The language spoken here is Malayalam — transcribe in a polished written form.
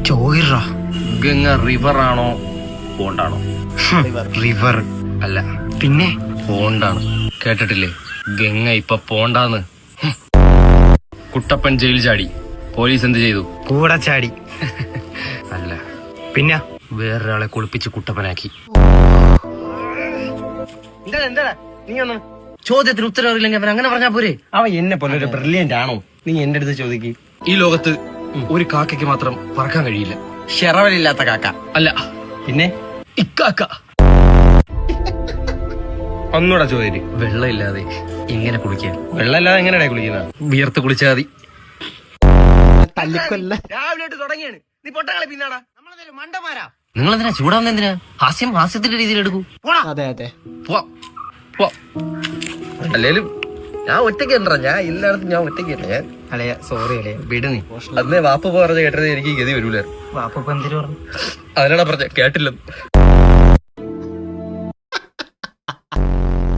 ചോയിറാ. ഗംഗ റിവർ ആണോ പോണ്ടാണോ? റിവർ അല്ല, പിന്നെ പോണ്ടാണ്. കേട്ടിട്ടില്ലേ ഗംഗ ഇപ്പൊ പോണ്ടാന്ന്? കുട്ടപ്പൻ ജയിൽ ചാടി, പോലീസ് എന്ത് ചെയ്തു? കൂടെ ചാടി. അല്ല, പിന്നെ വേറൊരാളെ കുളിപ്പിച്ച് കുട്ടപ്പനാക്കി. എന്താടാ നീ ഒന്ന് ചോദ്യത്തിന് ഉത്തരം അറിയില്ലെങ്കിൽ അവൻ അങ്ങനെ പറഞ്ഞാ പോരെ? അവൻ എന്നെ പോലെ ഒരു ബ്രില്യന്റ് ആണോ? നീ എന്റെ അടുത്ത് ചോദിക്ക്. ഈ ലോകത്ത് ഒരു കാക്കയ്ക്ക് മാത്രം പറക്കാൻ കഴിയില്ല. ഷെറവലില്ലാത്ത കാക്ക. അല്ല, പിന്നെ ഇക്കാക്ക. ഒന്നുകൂടെ ചോദ്യം. വെള്ളമില്ലാതെ എങ്ങനെ കുളിക്കാൻ? വെള്ളമില്ലാതെ എങ്ങനെയാ കുളിക്കുന്നത്? വിയർത്ത് കുളിച്ചാൽ മതി. രാവിലെ തുടങ്ങിയാണ്. നീ പൊട്ടങ്ങളെ പിന്നാടാ. നമ്മളതൊരു മണ്ടന്മാരാ. നിങ്ങൾ എന്തിനാ ചൂടാവുന്ന? എന്തിനാ ഹാസ്യത്തിന്റെ രീതിയിൽ എടുക്കൂ. അതെ അല്ലേലും ഞാൻ ഒറ്റയ്ക്ക് എന്താ, ഞാൻ എല്ലായിടത്തും ഞാൻ ഒറ്റയ്ക്ക് തന്നെ. ഞാൻ അല്ലയാ സോറി അല്ലേ, വിട് നീ. അന്നേ വാപ്പ പറഞ്ഞ കേട്ടത് എനിക്ക് ഗതി വരൂല. വാപ്പ എന്തിനു പറഞ്ഞു? അതിനാണ് പറഞ്ഞ കേട്ടില്ലെന്ന്.